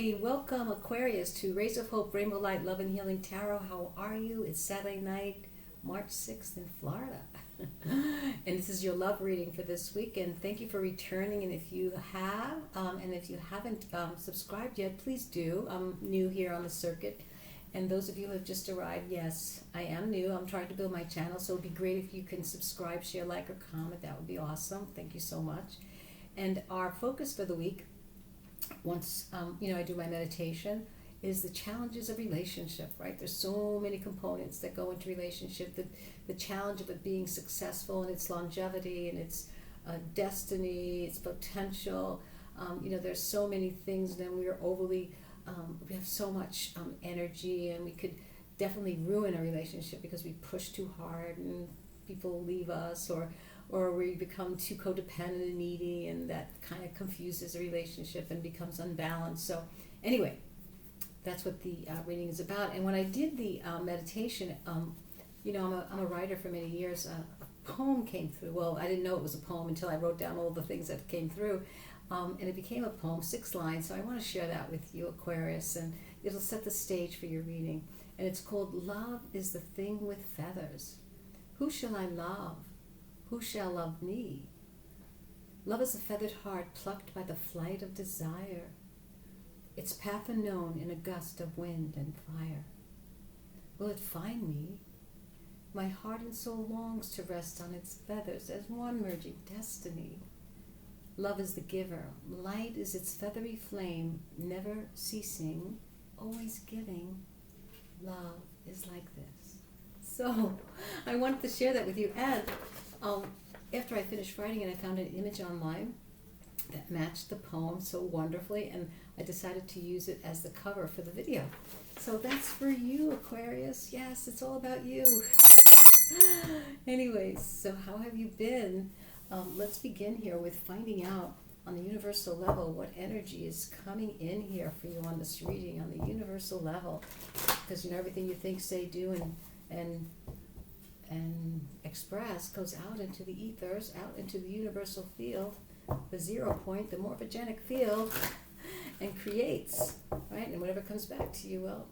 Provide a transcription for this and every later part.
Hi, welcome Aquarius to Rays of Hope, Rainbow Light, Love and Healing Tarot. How are you? It's Saturday night, March 6th in Florida. And this is your love reading for this week. And thank you for returning. And if you have, and if you haven't subscribed yet, please do. I'm new here on the circuit. And those of you who have just arrived, yes, I am new. I'm trying to build my channel. So it would be great if you can subscribe, share, like, or comment. That would be awesome. Thank you so much. And our focus for the week, once I do my meditation, is the challenges of relationship, right? There's so many components that go into relationship. The challenge of it being successful and its longevity and its destiny, its potential. There's so many things. Then we are overly, we have so much energy, and we could definitely ruin a relationship because we push too hard and people leave us, or we become too codependent and needy, and that kind of confuses a relationship and becomes unbalanced. So anyway, that's what the reading is about. And when I did the meditation, I'm a writer for many years. A poem came through. Well, I didn't know it was a poem until I wrote down all the things that came through. And it became a poem, 6 lines. So I want to share that with you, Aquarius, and it'll set the stage for your reading. And it's called Love is the Thing with Feathers. Who shall I love? Who shall love me? Love is a feathered heart plucked by the flight of desire, its path unknown in a gust of wind and fire. Will it find me? My heart and soul longs to rest on its feathers as one merging destiny. Love is the giver, light is its feathery flame, never ceasing, always giving. Love is like this. So I wanted to share that with you. And after I finished writing it, I found an image online that matched the poem so wonderfully, and I decided to use it as the cover for the video. So that's for you, Aquarius. Yes, it's all about you. Anyways, so how have you been? Let's begin here with finding out on the universal level what energy is coming in here for you on this reading on the universal level. Because everything you think, say, do, and express goes out into the ethers, out into the universal field, the 0 point, the morphogenic field, and creates, right? And whatever comes back to you, well,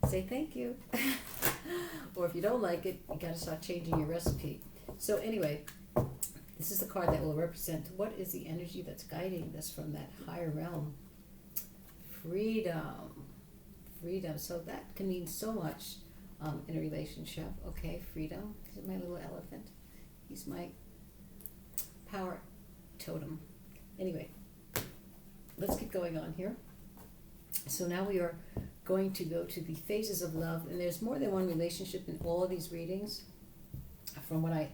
say thank you. Or if you don't like it, you got to start changing your recipe. So anyway, this is the card that will represent what is the energy that's guiding this from that higher realm. Freedom. Freedom. So that can mean so much in a relationship. Okay, freedom. This is my little elephant. He's my power totem. Anyway, let's keep going on here. So now we are going to go to the phases of love, and there's more than one relationship in all of these readings. From what I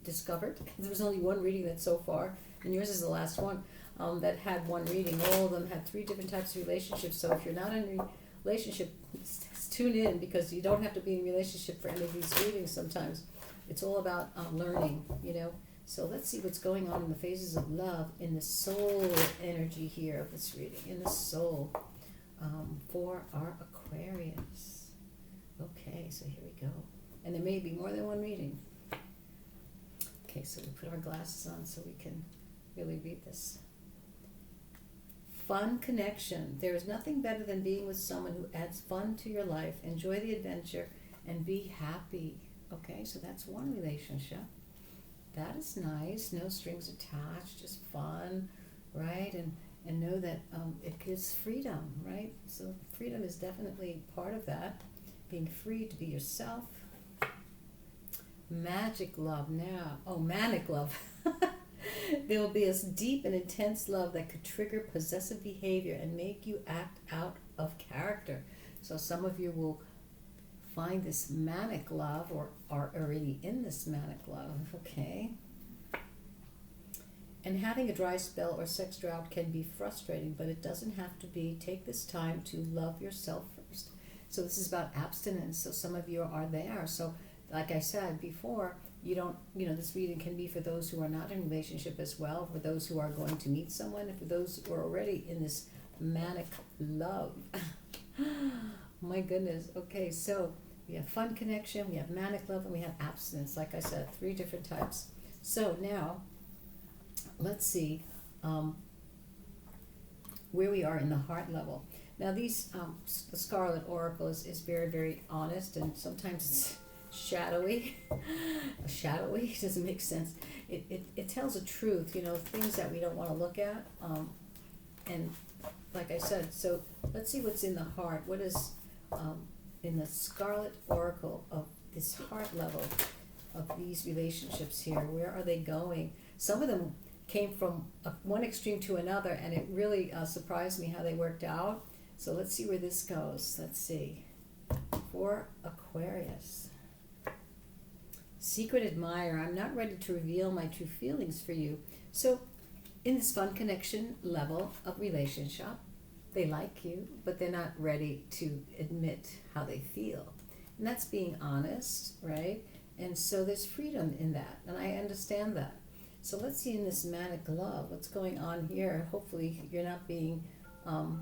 discovered, there was only one reading that so far, and yours is the last one that had one reading. All of them had 3 different types of relationships. So if you're not in a relationship, tune in, because you don't have to be in a relationship for any of these readings. Sometimes it's all about learning, So let's see what's going on in the phases of love in the soul energy here of this reading, in the soul, for our Aquarius. Okay, so here we go. And there may be more than one reading. Okay, so we put our glasses on so we can really read this. Fun connection. There is nothing better than being with someone who adds fun to your life. Enjoy the adventure and be happy. Okay, so that's one relationship. That is nice. No strings attached, just fun, right? And know that it gives freedom, right? So freedom is definitely part of that. Being free to be yourself. Magic love now. Oh, manic love. There will be a deep and intense love that could trigger possessive behavior and make you act out of character. So some of you will find this manic love, or are already in this manic love, okay? And having a dry spell or sex drought can be frustrating, but it doesn't have to be. Take this time to love yourself first. So this is about abstinence. So some of you are there. So like I said before, this reading can be for those who are not in a relationship as well, for those who are going to meet someone, and for those who are already in this manic love. My goodness. Okay, so we have fun connection, we have manic love, and we have abstinence. Like I said, 3 different types. So now, let's see where we are in the heart level. Now these, the Scarlet Oracle is very, very honest, and sometimes it's shadowy. Shadowy doesn't make sense. It tells the truth, things that we don't want to look at. And like I said, so let's see what's in the heart. What is in the Scarlet Oracle of this heart level of these relationships here? Where are they going? Some of them came from one extreme to another, and it really surprised me how they worked out. So let's see where this goes. Let's see. For Aquarius. Secret admirer. I'm not ready to reveal my true feelings for you. So in this fun connection level of relationship, they like you, but they're not ready to admit how they feel. And that's being honest, right? And so there's freedom in that, and I understand that. So let's see in this manic love, what's going on here. Hopefully you're not being, that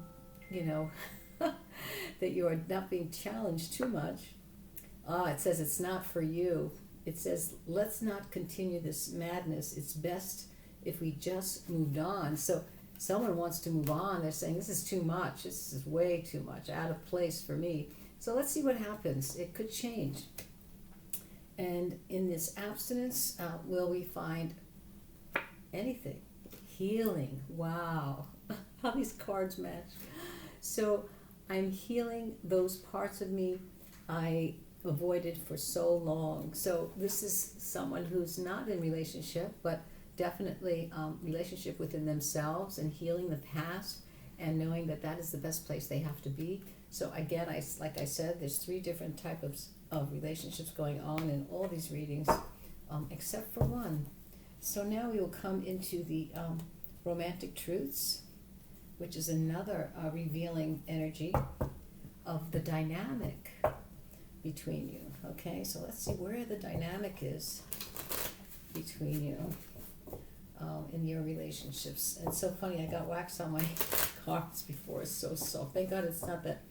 you are not being challenged too much. It says it's not for you. It says, let's not continue this madness. It's best if we just moved on. So someone wants to move on. They're saying, this is too much. This is way too much, out of place for me. So let's see what happens. It could change. And in this abstinence, will we find anything? Healing. Wow. How these cards match. So I'm healing those parts of me I avoided for so long. So this is someone who's not in relationship, but definitely relationship within themselves, and healing the past and knowing that that is the best place they have to be. So again, like I said, there's 3 different types of relationships going on in all these readings, except for one. So now we will come into the romantic truths, which is another revealing energy of the dynamic between you. Okay, so let's see where the dynamic is between you in your relationships. And it's so funny, I got wax on my cards before. It's so soft. Thank God it's not that,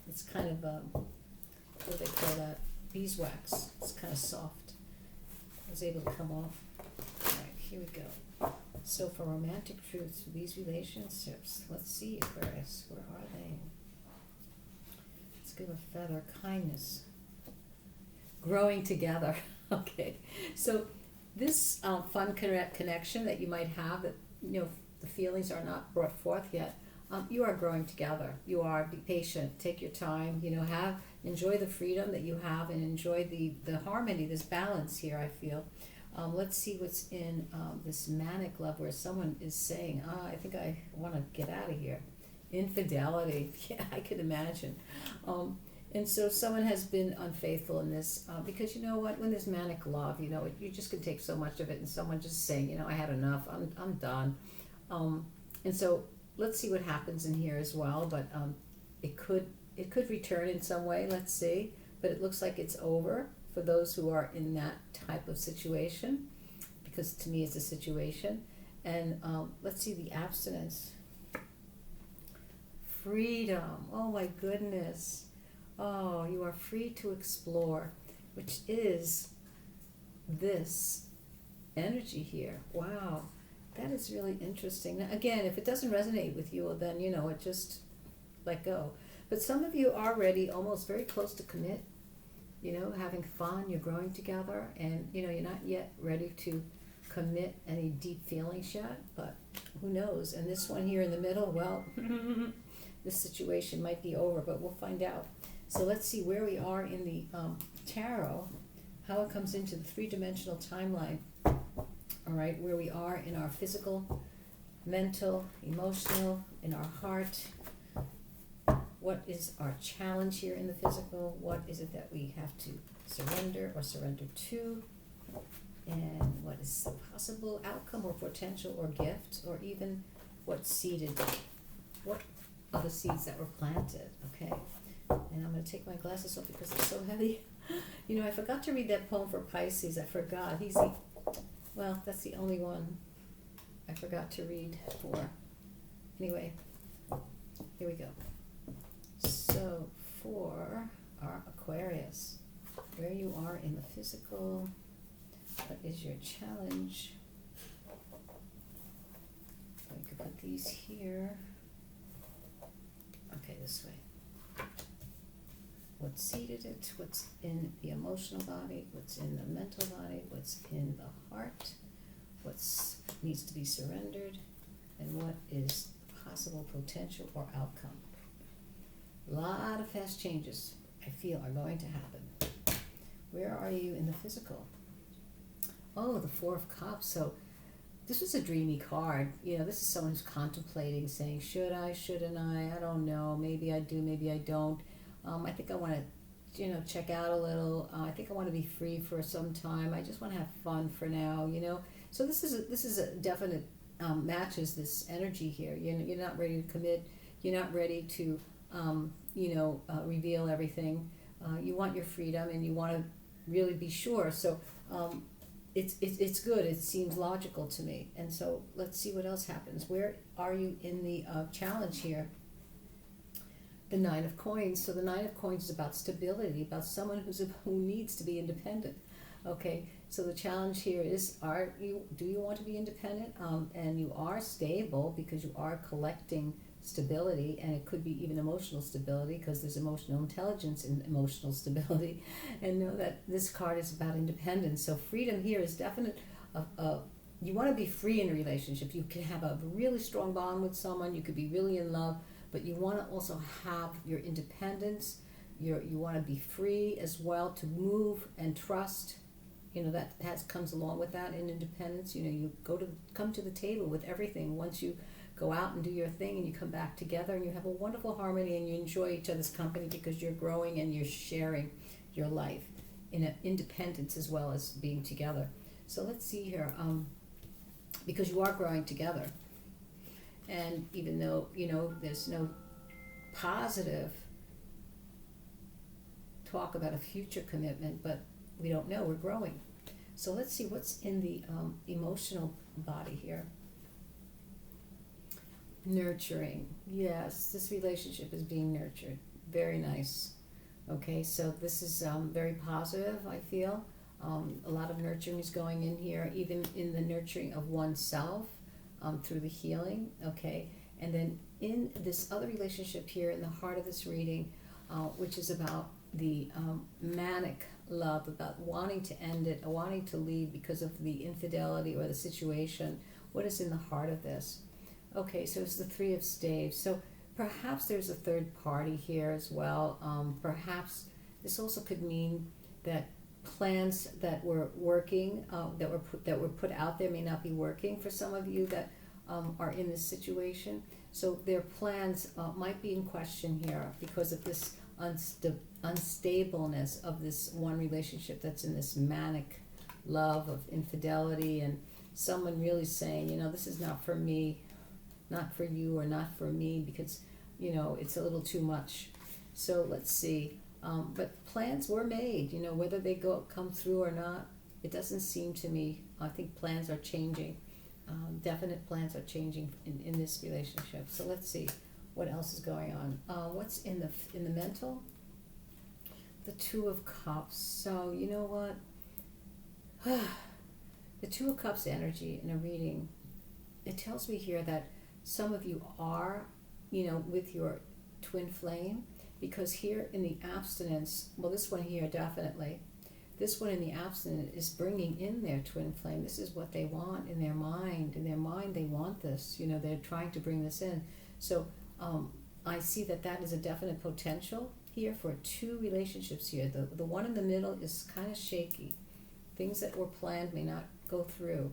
it's kind of, what do they call that? Beeswax. It's kind of soft. I was able to come off. All right, here we go. So for romantic truths, for these relationships, let's see, Aquarius, where are they? Let's give a feather. Kindness. Growing together. Okay, so this fun connection that you might have, that the feelings are not brought forth yet, you are growing together. You are, be patient, take your time, enjoy the freedom that you have, and enjoy the harmony, this balance here, I feel. Let's see what's in this manic love, where someone is saying, I think I want to get out of here. Infidelity. Yeah, I could imagine. And so someone has been unfaithful in this, because you know what, when there's manic love, you just can take so much of it, and someone just saying, I had enough, I'm done. And so let's see what happens in here as well, but it could return in some way, let's see, but it looks like it's over for those who are in that type of situation, because to me it's a situation. And let's see the abstinence. Freedom. Oh my goodness. Oh, you are free to explore, which is this energy here. Wow, that is really interesting. Now, again, if it doesn't resonate with you, then it just let go. But some of you are ready, almost very close to commit. Having fun, you're growing together, and you're not yet ready to commit any deep feelings yet, but who knows? And this one here in the middle, well, this situation might be over, but we'll find out. So let's see where we are in the tarot, how it comes into the 3-dimensional timeline. All right, where we are in our physical, mental, emotional, in our heart. What is our challenge here in the physical? What is it that we have to surrender or surrender to? And what is the possible outcome or potential or gift, or even what are the seeds that were planted? Okay. And I'm going to take my glasses off because they're so heavy. I forgot to read that poem for Pisces. I forgot. That's the only one I forgot to read for. Anyway, here we go. So for our Aquarius, where you are in the physical, what is your challenge? We could put these here. this way. What seeded it, what's in the emotional body, what's in the mental body, what's in the heart, what needs to be surrendered, and what is possible potential or outcome. A lot of fast changes, I feel, are going to happen. Where are you in the physical? Oh, the Four of Cups. So this was a dreamy card. You know, this is someone who's contemplating, saying, should I, shouldn't I don't know, maybe I do, maybe I don't. I think I want to, check out a little. I think I want to be free for some time. I just want to have fun for now, So this is a definite matches this energy here. You're not ready to commit. You're not ready to, reveal everything. You want your freedom and you want to really be sure. So it's good. It seems logical to me. And so let's see what else happens. Where are you in the challenge here? The Nine of Coins. So the Nine of Coins is about stability, about someone who needs to be independent. Okay, so the challenge here is: do you want to be independent? And you are stable because you are collecting stability, and it could be even emotional stability because there's emotional intelligence in emotional stability. And know that this card is about independence. So freedom here is definite. You want to be free in a relationship. You can have a really strong bond with someone. You could be really in love. But you want to also have your independence. You want to be free as well to move and trust. That comes along with that in independence. You come to the table with everything once you go out and do your thing, and you come back together and you have a wonderful harmony and you enjoy each other's company because you're growing and you're sharing your life in an independence as well as being together. So let's see here, because you are growing together. And even though, there's no positive talk about a future commitment, but we don't know, we're growing. So let's see what's in the emotional body here. Nurturing. Yes, this relationship is being nurtured. Very nice. Okay, so this is very positive, I feel. A lot of nurturing is going in here, even in the nurturing of oneself. Through the healing, okay? And then in this other relationship here in the heart of this reading, which is about the manic love, about wanting to end it, or wanting to leave because of the infidelity or the situation. What is in the heart of this? Okay, so it's the Three of Staves. So perhaps there's a third party here as well. Perhaps this also could mean that plans that were working, that were put out there may not be working for some of you that are in this situation. So their plans might be in question here because of this unstableness of this one relationship that's in this manic love of infidelity, and someone really saying, this is not for me, not for you, or not for me because, it's a little too much. So let's see. But plans were made, whether they come through or not, it doesn't seem to me. I think plans are changing. Definite plans are changing in this relationship. So let's see what else is going on. What's in the mental? The Two of Cups. So you know what? The Two of Cups energy in a reading, it tells me here that some of you are, with your twin flame. Because here in the abstinence, well, this one here definitely, this one in the abstinence is bringing in their twin flame. This is what they want in their mind. In their mind, they want this. They're trying to bring this in. So I see that is a definite potential here for two relationships here. The one in the middle is kind of shaky. Things that were planned may not go through.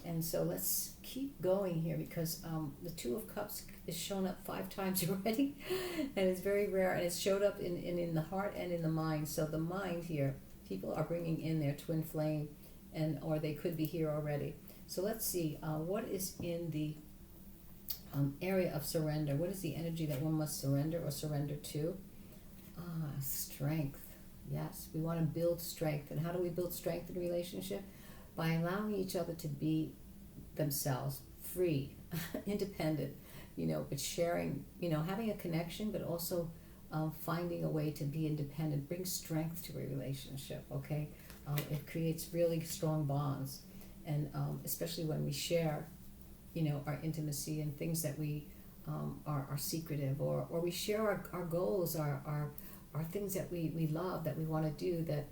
And so let's keep going here because the Two of Cups is shown up 5 times already, and it's very rare, and it's showed up in the heart and in the mind. So the mind here, people are bringing in their twin flame, or they could be here already. So let's see, what is in the area of surrender? What is the energy that one must surrender or surrender to? Strength. Yes, we want to build strength. And how do we build strength in a relationship? By allowing each other to be themselves, free, independent, but sharing, having a connection, but also finding a way to be independent brings strength to a relationship, okay? It creates really strong bonds, and especially when we share, our intimacy and things that we are secretive, or we share our goals, our things that we love, that we want to do, that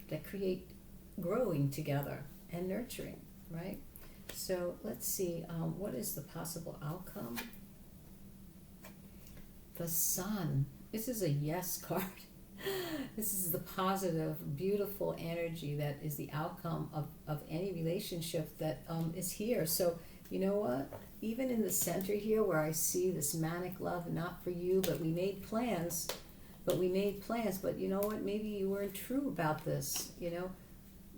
that create growing together and nurturing, right? So let's see, what is the possible outcome? The Sun. This is a yes card. This is the positive, beautiful energy that is the outcome of any relationship that is here. So you know what? Even in the center here, where I see this manic love, not for you, but we made plans. But you know what? Maybe you weren't true about this,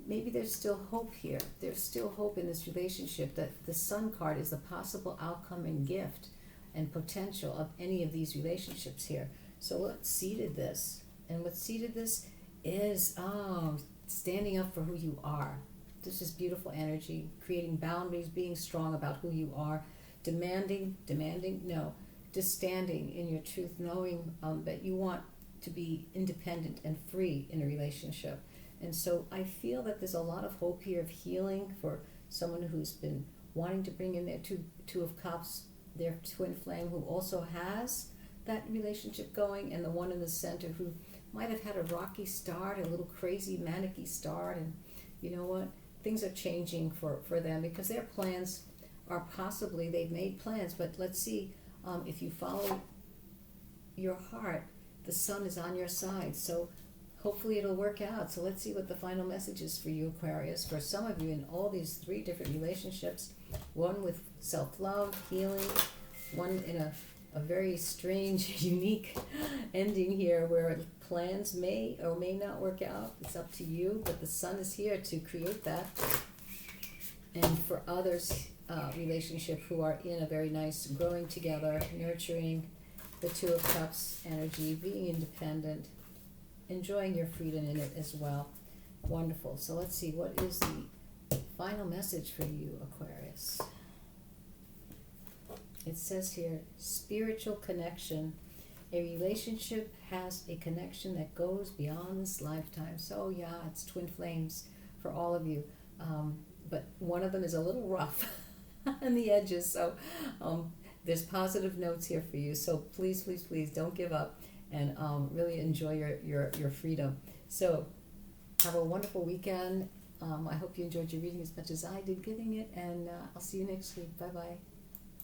Maybe there's still hope here. There's still hope in this relationship. That the Sun card is the possible outcome and gift and potential of any of these relationships here. So what seeded this? And what seeded this is standing up for who you are. This is beautiful energy, creating boundaries, being strong about who you are, demanding, no, just standing in your truth, knowing that you want to be independent and free in a relationship. And so I feel that there's a lot of hope here of healing for someone who's been wanting to bring in their two of cups, their twin flame, who also has that relationship going, and the one in the center who might have had a rocky start, a little crazy manic-y start, and you know what? Things are changing for them, because their plans are possibly, they've made plans, but let's see, if you follow your heart, the Sun is on your side. So hopefully it'll work out. So let's see what the final message is for you, Aquarius. For some of you in all these 3 different relationships, one with self-love, healing, one in a very strange, unique ending here where plans may or may not work out. It's up to you, but the Sun is here to create that. And for others, relationship who are in a very nice growing together, nurturing, the Two of Cups energy, being independent, enjoying your freedom in it as well. Wonderful. So let's see, what is the final message for you, Aquarius? It says here, spiritual connection. A relationship has a connection that goes beyond this lifetime. So yeah, it's twin flames for all of you. But one of them is a little rough on the edges. So there's positive notes here for you. So please, please, please don't give up, and really enjoy your freedom. So have a wonderful weekend. I hope you enjoyed your reading as much as I did giving it, and I'll see you next week. Bye-bye.